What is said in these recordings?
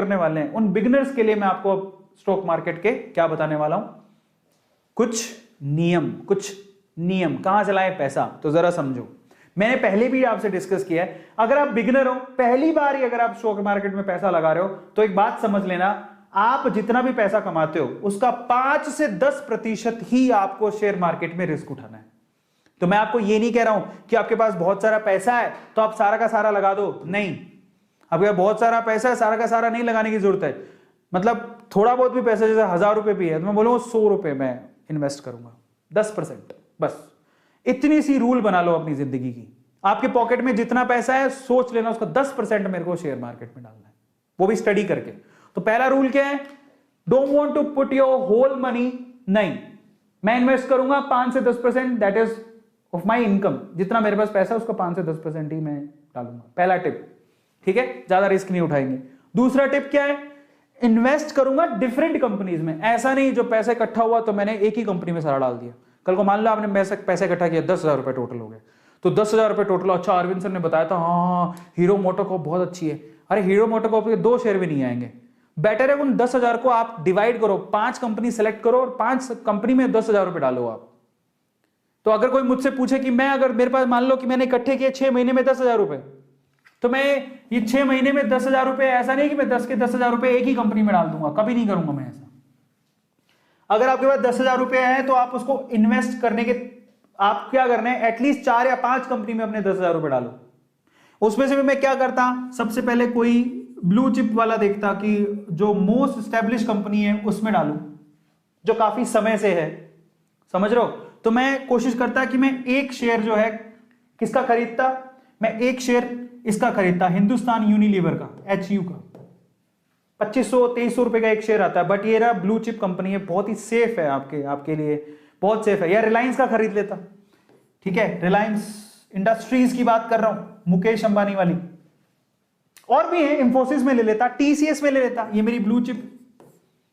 करने वाले हैं, उन बिगिनर्स के लिए मैं आपको स्टॉक मार्केट के क्या बताने वाला हूं, कुछ नियम कहां चलाएं पैसा, तो जरा समझो। मैंने पहले भी आपसे डिस्कस किया है, अगर आप बिगिनर हो, पहली बार ही अगर आप स्टॉक मार्केट में पैसा लगा रहे हो, तो एक बात समझ लेना, आप जितना भी पैसा कमाते हो उसका 5 से 10% ही आपको शेयर मार्केट में रिस्क उठाना है। तो मैं आपको ये नहीं कह रहा हूं कि आपके पास बहुत सारा पैसा है तो आप सारा का सारा लगा दो, नहीं। आपके पास बहुत सारा पैसा है, सारा का सारा नहीं लगाने की जरूरत है। मतलब थोड़ा बहुत भी पैसा, जैसे 1000 रुपए भी है, तो मैं बोलूंगा 100 रुपए मैं इन्वेस्ट करूंगा, 10%, बस इतनी सी रूल बना लो अपनी जिंदगी की। आपके पॉकेट में जितना पैसा है सोच लेना उसका 10% मेरे को शेयर मार्केट में डालना है, वो भी स्टडी करके। तो पहला रूल क्या है, don't want to put your whole money, नहीं, मैं इन्वेस्ट करूंगा 5 से 10%, that is of my income, जितना मेरे पास पैसा है उसका 5 से 10% ही मैं डालूंगा। पहला टिप, ठीक है, ज्यादा रिस्क नहीं उठाएंगे। दूसरा टिप क्या है, इन्वेस्ट करूंगा डिफरेंट कंपनीज में। ऐसा नहीं जो पैसा इकट्ठा हुआ तो मैंने एक ही कंपनी में सारा डाल दिया। कल को मान लो आपने पैसा इकट्ठा किया, 10,000 रुपए टोटल हो गए, तो 10,000 रुपए टोटल, अच्छा अरविंद सर ने बताया था हाँ हीरो मोटोकॉर्प बहुत अच्छी है, अरे हीरो मोटोकॉर्प के 2 शेयर भी नहीं आएंगे। बेटर है उन 10,000 को आप डिवाइड करो, 5 कंपनी सेलेक्ट करो और 5 कंपनी में 10,000 रुपए डालो आप। तो अगर कोई मुझसे पूछे कि मैं, अगर मेरे पास मान लो कि मैंने इकट्ठे किए 6 महीने में 10,000 रुपए, तो मैं ये 6 महीने में 10,000 रुपए, ऐसा नहीं कि मैं 10 के 10,000 रुपए एक ही कंपनी में डाल दूंगा, कभी नहीं करूंगा मैं ऐसा। अगर आपके पास 10,000 रुपए है तो आप उसको इन्वेस्ट करने के, आप क्या करना है, एटलीस्ट 4 या 5 कंपनी में अपने 10,000 रुपए डालो। उसमें से भी मैं क्या करता, सबसे पहले कोई ब्लू चिप वाला देखता कि जो मोस्ट एस्टेब्लिश कंपनी है उसमें डालूं, जो काफी समय से है, समझ रहे हो। तो मैं कोशिश करता कि मैं एक शेयर जो है किसका खरीदता, मैं एक शेयर इसका खरीदता, हिंदुस्तान यूनिलीवर का, HU का, 2500-2300 रुपए का एक शेयर आता है, बट ये रहा ब्लू चिप कंपनी है, बहुत ही सेफ है आपके लिए, बहुत सेफ है। या रिलायंस का खरीद लेता, ठीक है, रिलायंस इंडस्ट्रीज की बात कर रहा हूं, मुकेश अंबानी वाली। और भी है, इंफोसिस में ले लेता, TCS में ले लेता, ये मेरी ब्लू चिप,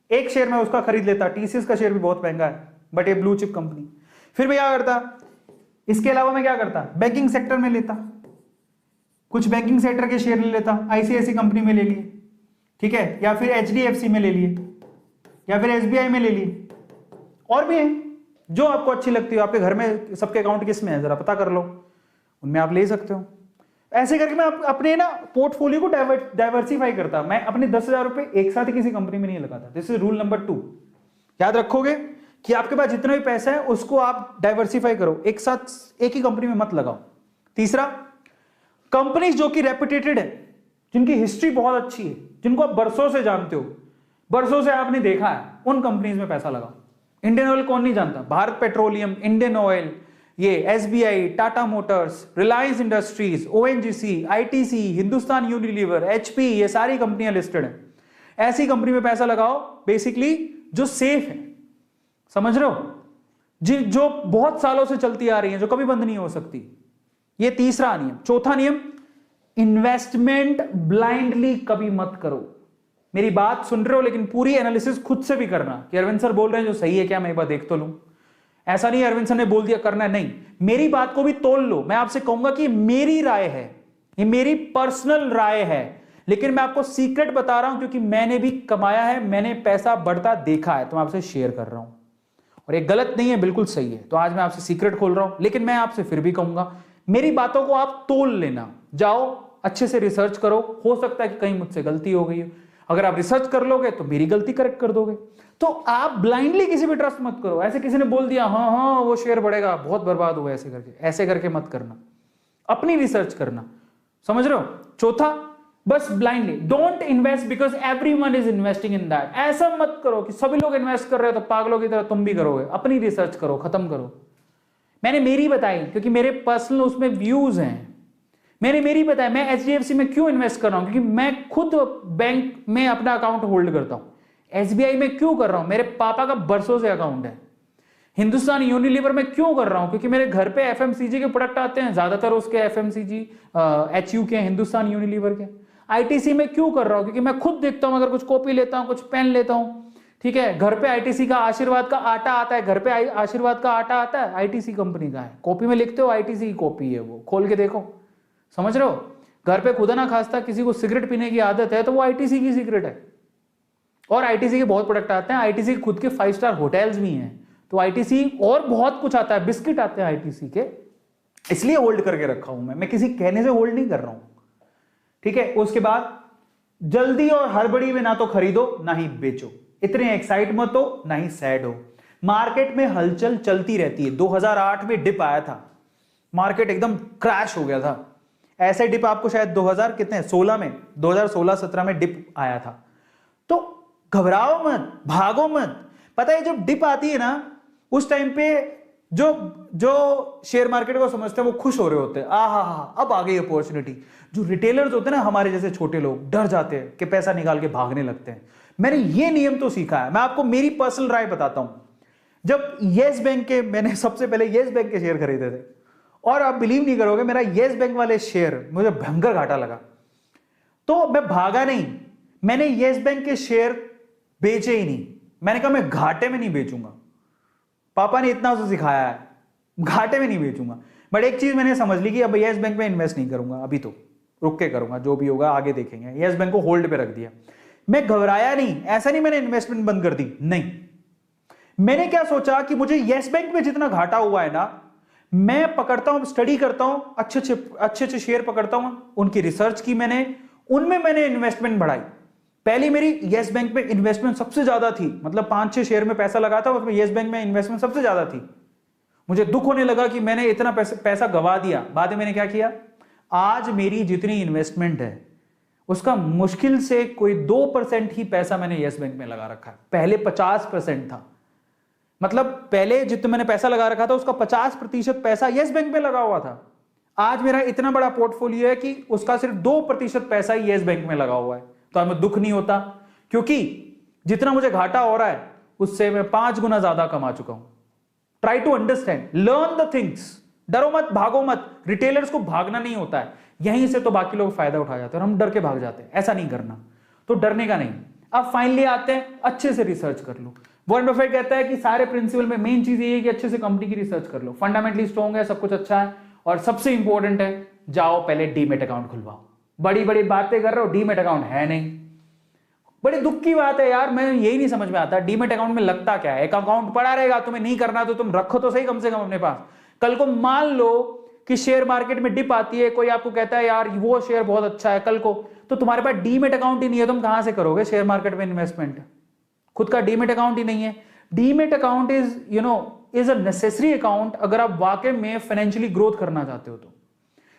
एक शेयर में उसका खरीद लेता। TCS का शेयर भी बहुत महंगा है बट ये ब्लू चिप कंपनी। फिर मैं क्या करता, इसके अलावा मैं क्या करता, बैंकिंग सेक्टर में लेता, कुछ बैंकिंग सेक्टर के शेयर ले लेता, ICICI कंपनी में ले लिए, ठीक है, या फिर HDFC में ले लिए, या फिर SBI में ले लिए। और भी है जो आपको अच्छी लगती हो, आपके घर में सबके अकाउंट किस में है जरा पता कर लो, उनमें आप ले सकते हो। ऐसे करके मैं अपने ना पोर्टफोलियो को डाइवर्सिफाई करता। मैं अपने 10,000 रुपए एक साथ ही किसी कंपनी में नहीं लगाता। This is rule number 2। याद रखोगे कि आपके पास जितना भी पैसा है उसको आप डाइवर्सिफाई करो, एक साथ एक ही कंपनी में मत लगाओ। तीसरा, कंपनीज जो कि रेपुटेटेड है, जिनकी हिस्ट्री बहुत अच्छी है, जिनको आप बरसों से जानते हो, बरसों से आपने देखा है, उन कंपनीज में पैसा लगाओ। इंडियन ऑयल कौन नहीं जानता, भारत पेट्रोलियम, इंडियन ऑयल, ये SBI, Tata Motors, Reliance industries, ONGC, ITC, Hindustan Unilever, HP, ये सारी कंपनियां लिस्टेड हैं। ऐसी कंपनी में पैसा लगाओ बेसिकली जो सेफ है, समझ रहे हो, जो बहुत सालों से चलती आ रही है, जो कभी बंद नहीं हो सकती। ये तीसरा नियम। चौथा नियम, इन्वेस्टमेंट ब्लाइंडली कभी मत करो। मेरी बात सुन रहे हो लेकिन पूरी एनालिसिस खुद से भी करना कि अरविंद सर बोल रहे हैं जो सही है क्या, मैं एक बार देख तो लूं। ऐसा नहीं अरविंद सर ने बोल दिया करना है, नहीं, मेरी बात को भी तोल लो। मैं आपसे कहूंगा कि मेरी राय है, ये मेरी पर्सनल राय है, लेकिन मैं आपको सीक्रेट बता रहा हूं क्योंकि मैंने भी कमाया है, मैंने पैसा बढ़ता देखा है, तो मैं आपसे शेयर कर रहा हूं। और ये गलत नहीं है, बिल्कुल सही है। तो आज मैं आपसे सीक्रेट खोल रहा हूं, लेकिन मैं आपसे फिर भी कहूंगा मेरी बातों को आप तोल लेना, जाओ अच्छे से रिसर्च करो। हो सकता है कि कहीं मुझसे गलती हो गई हो, अगर आप रिसर्च कर लोगे तो मेरी गलती करेक्ट कर दोगे। तो आप ब्लाइंडली किसी भी ट्रस्ट मत करो। ऐसे किसी ने बोल दिया हाँ हाँ वो शेयर बढ़ेगा, बहुत बर्बाद हुआ, ऐसे करके मत करना, अपनी रिसर्च करना, समझ रहे हो। चौथा, बस blindly don't invest because everyone is investing in that. ऐसा मत करो कि सभी लोग इन्वेस्ट कर रहे हो तो पागलों की तरह तुम भी करोगे। अपनी रिसर्च करो, खत्म करो। मैंने मेरी बताई क्योंकि मेरे पर्सनल उसमें व्यूज हैं, मैंने मेरी बताया। मैं HDFC में क्यों इन्वेस्ट कर रहा हूं, क्योंकि मैं खुद बैंक में अपना अकाउंट होल्ड करता हूं। SBI में क्यों कर रहा हूं, मेरे पापा का बरसों से अकाउंट है। हिंदुस्तान यूनिलीवर में क्यों कर रहा हूं, क्योंकि मेरे घर पे FMCG के प्रोडक्ट आते हैं, ज्यादातर उसके FMCG HU के, हिंदुस्तान यूनिलीवर के। ITC में क्यों कर रहा हूं, क्योंकि मैं खुद देखता हूं, अगर कुछ कॉपी लेता हूं, कुछ पेन लेता हूं, ठीक है, घर पे ITC का आशीर्वाद का आटा आता है, घर पे आशीर्वाद का आटा आता है, ITC कंपनी का है। कॉपी में लिखते हो ITC की कॉपी है, वो खोल के देखो, समझ रहे हो। घर पे खुदा ना खास्ता किसी को सिगरेट पीने की आदत है तो वो आईटीसी की सिगरेट है। और आईटीसी के बहुत प्रोडक्ट आते हैं, आईटीसी के खुद के 5 स्टार होटल्स भी हैं, तो आईटीसी और बहुत कुछ आता है, बिस्किट आते हैं आईटीसी के, इसलिए होल्ड करके रखा हूं मैं किसी कहने से होल्ड नहीं कर रहा हूं। ठीक है, उसके बाद जल्दी और हड़बड़ी में ना तो खरीदो ना ही बेचो, इतने एक्साइट मत हो ना ही सैड हो। मार्केट में हलचल चलती रहती है। 2008 में डिप आया था, मार्केट एकदम क्रैश हो गया था। ऐसे डिप आपको शायद 2000 कितने 16 में 2016-17 में डिप आया था। तो घबराओ मत, भागो मत। पता है जब डिप आती है ना उस टाइम पे जो शेयर मार्केट को समझते हैं वो खुश हो रहे होते हैं, आहा अब आ गई अपॉर्चुनिटी। जो रिटेलर्स होते हैं ना, हमारे जैसे छोटे लोग डर जाते हैं कि पैसा निकाल के भागने लगते हैं। मैंने ये नियम तो सीखा है, मैं आपको मेरी पर्सनल राय बताता हूं। जब येस बैंक के, मैंने सबसे पहले येस बैंक के शेयर खरीदे थे और आप बिलीव नहीं करोगे, मेरा येस बैंक वाले शेयर मुझे भयंकर घाटा लगा, तो मैं भागा नहीं, मैंने येस बैंक के शेयर बेचे ही नहीं। मैंने कहा मैं घाटे में नहीं बेचूंगा, पापा ने इतना उसे सिखाया है, घाटे में नहीं बेचूंगा। बट एक चीज मैंने समझ ली कि अब येस बैंक में इन्वेस्ट नहीं करूंगा, अभी तो रुक के करूंगा, जो भी होगा आगे देखेंगे। येस बैंक को होल्ड पे रख दिया। मैं घबराया नहीं, ऐसा नहीं मैंने इन्वेस्टमेंट बंद कर दी, नहीं। मैंने क्या सोचा कि मुझे येस बैंक में जितना घाटा हुआ है ना, मैं पकड़ता हूं, स्टडी करता हूं, अच्छे शेयर पकड़ता हूं, उनकी रिसर्च की मैंने, उनमें मैंने इन्वेस्टमेंट बढ़ाई। पहली मेरी येस बैंक में इन्वेस्टमेंट सबसे ज्यादा थी, मतलब 5-6 शेयर में पैसा लगा था, उसमें येस बैंक में इन्वेस्टमेंट सबसे ज्यादा थी। मुझे दुख होने लगा कि मैंने इतना पैसा गवा दिया। बाद में मैंने क्या किया, आज मेरी जितनी इन्वेस्टमेंट है उसका मुश्किल से कोई 2% ही पैसा मैंने येस बैंक में लगा रखा है। पहले 50% था, मतलब पहले जितना मैंने पैसा लगा रखा था उसका 50% पैसा येस बैंक में लगा हुआ था। आज मेरा इतना बड़ा पोर्टफोलियो है कि उसका सिर्फ 2% पैसा ही येस बैंक में लगा हुआ है। तो हमें दुख नहीं होता, क्योंकि जितना मुझे घाटा हो रहा है उससे मैं 5 गुना ज्यादा कमा चुका हूं। Try to understand, learn the things, डरो मत, भागो मत। रिटेलर्स को भागना नहीं होता है, यहीं से तो बाकी लोग फायदा उठा जाते हैं और हम डर के भाग जाते हैं। ऐसा नहीं करना, तो डरने का नहीं। अब फाइनली आते हैं, अच्छे से रिसर्च कर लो। वॉरेन बफेट कहता है कि सारे प्रिंसिपल में मेन चीज ये है कि अच्छे से कंपनी की रिसर्च कर लो, फंडामेंटली स्ट्रॉन्ग है, सब कुछ अच्छा है, और सबसे इंपॉर्टेंट है जाओ पहले डीमेट अकाउंट खुलवाओ। बड़ी बड़ी बातें कर रहे हो, डीमेट अकाउंट है नहीं। बड़ी दुख की बात है यार, मैं यही नहीं समझ में आता डीमेट अकाउंट में लगता क्या है। एक अकाउंट पड़ा रहेगा, तुम्हें नहीं करना तो तुम रखो तो सही कम से कम अपने पास। कल को मान लो कि शेयर मार्केट में डिप आती है, कोई आपको कहता है यार वो शेयर बहुत अच्छा है, कल को तो तुम्हारे पास डीमेट अकाउंट ही नहीं है, तुम कहां से करोगे शेयर मार्केट में इन्वेस्टमेंट। खुद का डीमेट अकाउंट ही नहीं है। Demat account is a necessary account अगर आप वाकई में फाइनेंशियली ग्रोथ करना चाहते हो। तो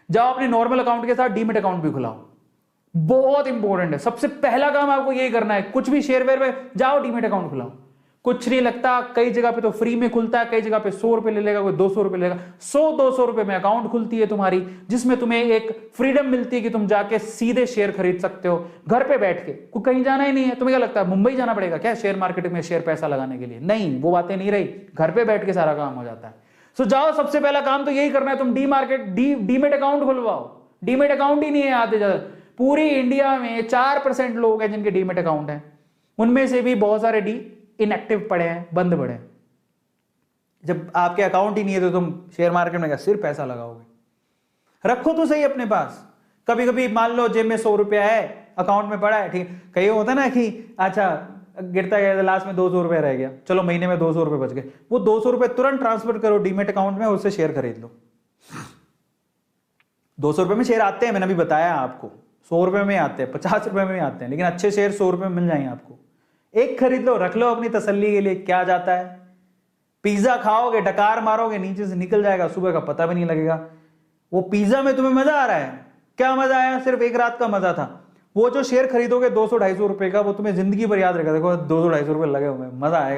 जाओ अपने नॉर्मल अकाउंट के साथ डीमेट अकाउंट भी खुलाओ, बहुत इंपॉर्टेंट है। सबसे पहला काम आपको यही करना है, कुछ भी शेयर वेयर में जाओ डीमेट अकाउंट खुलाओ। कुछ नहीं लगता, कई जगह पे तो फ्री में खुलता है, कई जगह पे 100 रुपए ले लेगा, कोई 200 रुपए लेगा। 100-200 रुपए में अकाउंट खुलती है तुम्हारी, जिसमें तुम्हें एक फ्रीडम मिलती है कि तुम जाके सीधे शेयर खरीद सकते हो घर पे बैठ के, कोई कहीं जाना ही नहीं है। तुम्हें क्या लगता है मुंबई जाना पड़ेगा क्या शेयर मार्केट में शेयर पैसा लगाने के लिए? नहीं, वो बातें नहीं रही, घर पे बैठ के सारा काम हो जाता है। सो जाओ, सबसे पहला काम तो यही करना है, तुम डीमेट अकाउंट खुलवाओ। डीमेट अकाउंट ही नहीं है आते ज्यादा, पूरी इंडिया में 4% लोग हैं जिनके डीमेट अकाउंट है, उनमें से भी बहुत सारे इनएक्टिव पड़े हैं, बंद पड़े हैं। जब आपके अकाउंट ही नहीं है तो तुम शेयर मार्केट में क्या सिर्फ पैसा लगाओगे? रखो तो सही अपने पास। कभी कभी मान लो जेब में 100 रुपया है, अकाउंट में पड़ा है, ठीक है, कहीं होता है ना कि अच्छा गिरता गया लास्ट में 200 रुपया रह गया, चलो महीने में 200 रुपये बच गए, वो 200 रुपये तुरंत ट्रांसफर करो डीमेट अकाउंट में, उससे शेयर खरीद लो। 200 रुपये में शेयर आते हैं, मैंने अभी बताया आपको, 100 रुपये में आते हैं, 50 रुपये में आते हैं, लेकिन अच्छे शेयर 100 रुपये में मिल जाएंगे आपको। एक खरीद लो, रख लो अपनी तसल्ली के लिए, क्या जाता है। पिज्जा खाओगे, डकार मारोगे, नीचे से निकल जाएगा, सुबह का पता भी नहीं लगेगा। वो पिज्जा में तुम्हें मजा आ रहा है, क्या मजा आया? सिर्फ एक रात का मजा था। वो जो शेयर खरीदोगे 200-250 रुपए का, वो तुम्हें जिंदगी भर याद रहेगा। देखो 200-250 रुपए लगे हुए, मजा आएगा।